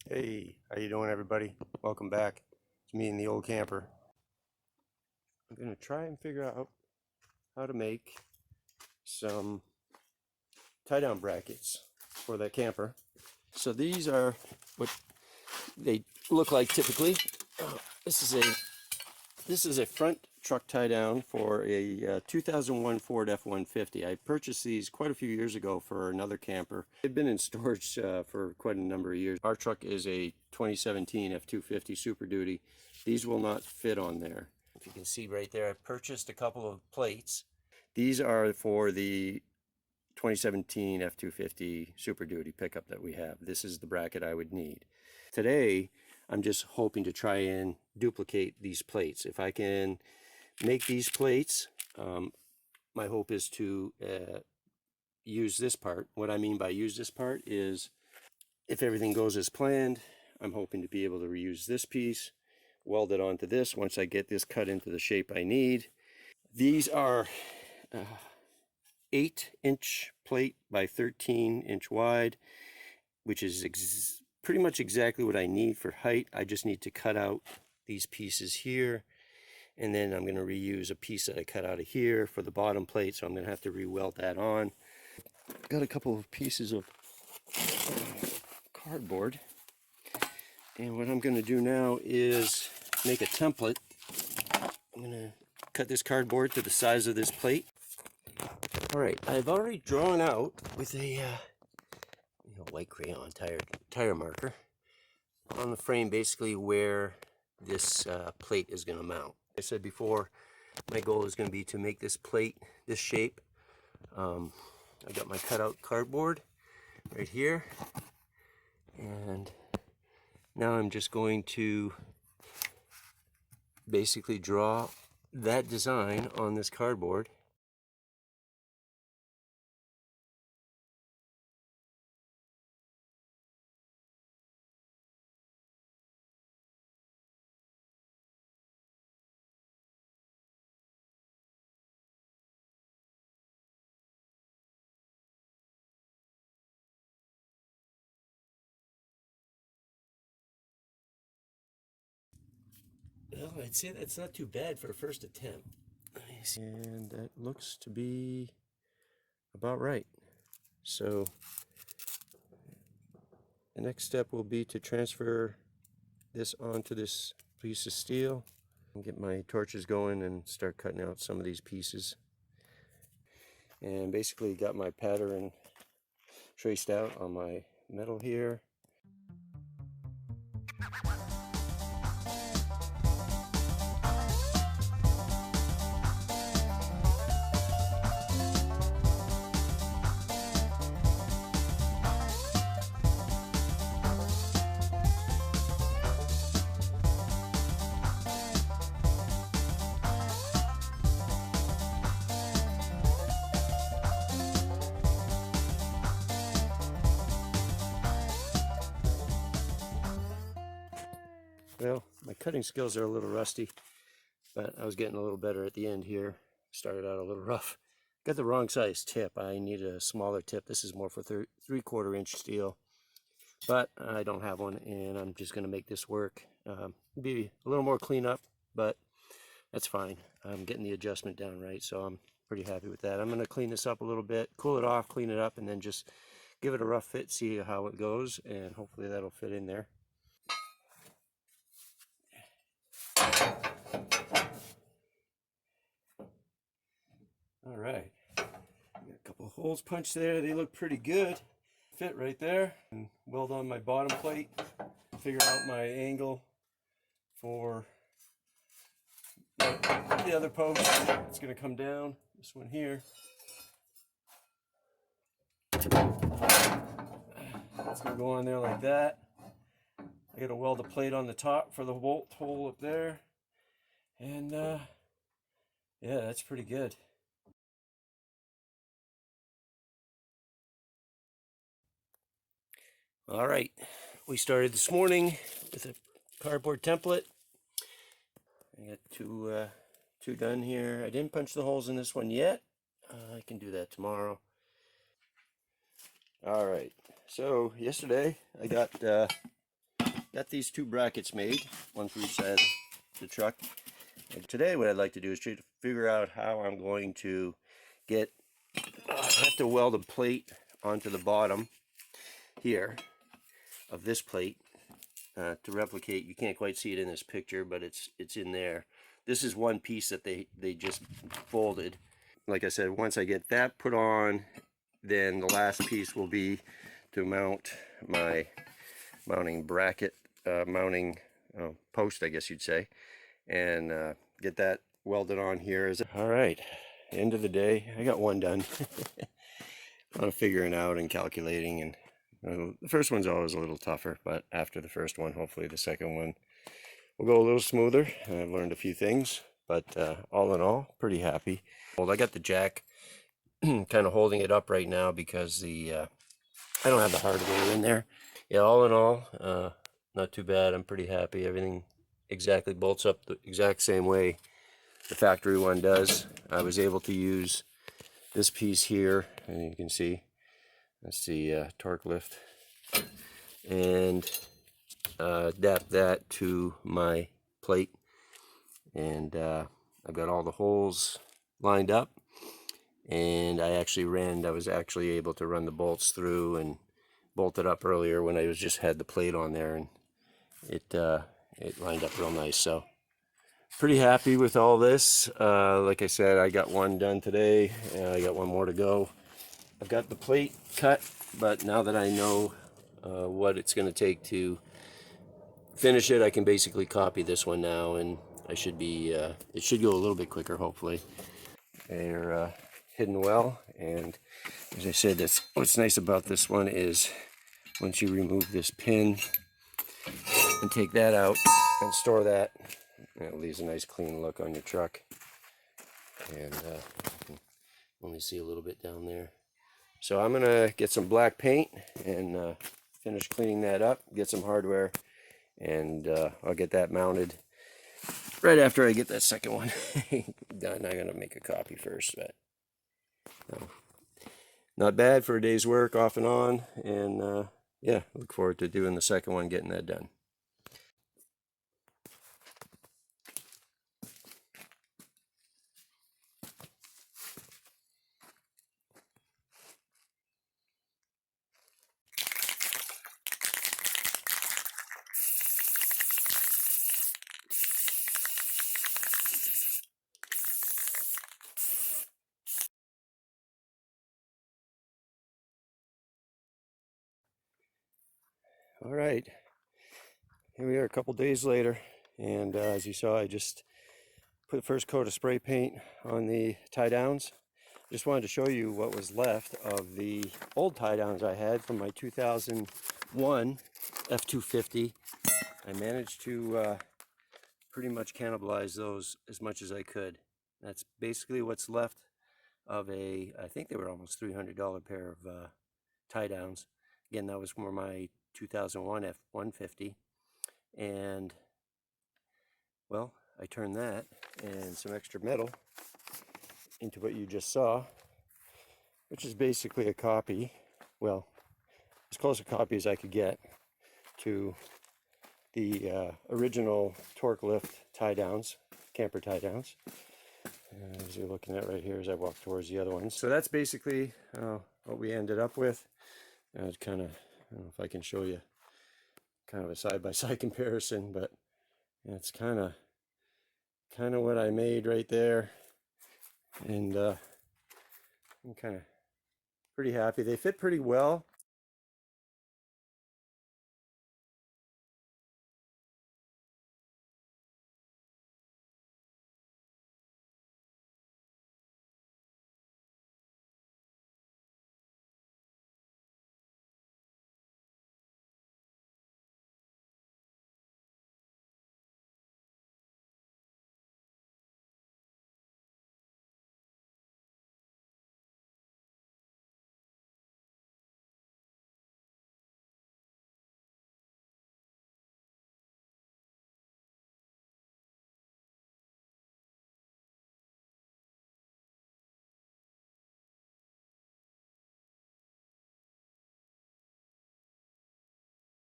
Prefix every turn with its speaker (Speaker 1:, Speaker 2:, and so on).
Speaker 1: Hey, how you doing, everybody? Welcome back. It's me and the old camper. I'm gonna try and figure out how to make some tie-down brackets for that camper. So these are what they look like typically. This is a front truck tie-down for a 2001 Ford F-150. I purchased these quite a few years ago for another camper. They've been in storage for quite a number of years. Our truck is a 2017 F-250 Super Duty. These will not fit on there. If you can see right there, I purchased a couple of plates. These are for the 2017 F-250 Super Duty pickup that we have. This is the bracket I would need. Today, I'm just hoping to try and duplicate these plates. If I can make these plates, my hope is to use this part. What I mean by use this part is if everything goes as planned, I'm hoping to be able to reuse this piece, weld it onto this once I get this cut into the shape I need. These are 8-inch plate by 13-inch wide, which is pretty much exactly what I need for height. I just need to cut out these pieces here, and then I'm going to reuse a piece that I cut out of here for the bottom plate, so I'm going to have to re-weld that on. Got a couple of pieces of cardboard, and what I'm going to do now is make a template. I'm going to cut this cardboard to the size of this plate. Alright, I've already drawn out with a white crayon tire marker on the frame basically where this plate is going to mount. I said before, my goal is going to be to make this plate this shape. I got my cutout cardboard right here, and now I'm just going to basically draw that design on this cardboard. Well, I'd say that's not too bad for a first attempt. And that looks to be about right. So the next step will be to transfer this onto this piece of steel and get my torches going and start cutting out some of these pieces. And basically got my pattern traced out on my metal here. Well, my cutting skills are a little rusty, but I was getting a little better at the end here. Started out a little rough. Got the wrong size tip. I need a smaller tip. This is more for 3/4 inch steel, but I don't have one, and I'm just going to make this work. Be a little more cleanup, but that's fine. I'm getting the adjustment down right, so I'm pretty happy with that. I'm going to clean this up a little bit, cool it off, clean it up, and then just give it a rough fit, see how it goes, and hopefully that'll fit in there. All right, got a couple of holes punched there. They look pretty good. Fit right there. And weld on my bottom plate. Figure out my angle for the other post. It's going to come down. This one here. It's going to go on there like that. I got to weld a plate on the top for the bolt hole up there. And yeah, that's pretty good. All right, we started this morning with a cardboard template. I got two done here. I didn't punch the holes in this one yet. I can do that tomorrow. All right, so yesterday I got got these two brackets made, one for each side of the truck. And today what I'd like to do is try to figure out how I'm going to get, I have to weld a plate onto the bottom here of this plate to replicate. You can't quite see it in this picture, but it's in there. This is one piece that they just folded. Like I said, once I get that put on, then the last piece will be to mount my mounting bracket, mounting post, I guess you'd say, and get that welded on here. All right, end of the day, I got one done. A lot of figuring out and calculating, and the first one's always a little tougher, but after the first one, hopefully the second one will go a little smoother. I've learned a few things, but all in all, pretty happy. Well, I got the jack kind of holding it up right now because I don't have the hardware in there. Yeah, all in all, not too bad. I'm pretty happy. Everything exactly bolts up the exact same way the factory one does. I was able to use this piece here, and you can see that's the torque lift, and adapt that to my plate, and I've got all the holes lined up, and I was actually able to run the bolts through and bolt it up earlier when I just had the plate on there, and it lined up real nice. So pretty happy with all this. Like I said, I got one done today, and I got one more to go. I've got the plate cut, but now that I know what it's going to take to finish it, I can basically copy this one now, and I should be it should go a little bit quicker, hopefully. They're hidden well, and as I said, what's nice about this one is once you remove this pin and take that out and store that, it leaves a nice clean look on your truck. And you can only see a little bit down there. So I'm gonna get some black paint and finish cleaning that up, get some hardware, and I'll get that mounted right after I get that second one done. I'm gonna make a copy first, but not bad for a day's work off and on, and yeah, look forward to doing the second one, getting that done. All right, here we are a couple days later, and as you saw, I just put the first coat of spray paint on the tie downs. Just wanted to show you what was left of the old tie downs I had from my 2001 F250. I managed to pretty much cannibalize those as much as I could. That's basically what's left of I think they were almost $300 pair of tie downs. Again, that was for my 2001 F150, and well, I turned that and some extra metal into what you just saw, which is basically a copy, well, as close a copy as I could get to the original torque lift tie downs, camper tie downs, as you're looking at right here as I walk towards the other ones. So that's basically what we ended up with. It's kind of, I don't know if I can show you kind of a side-by-side comparison, but it's kind of what I made right there, and I'm kind of pretty happy. They fit pretty well.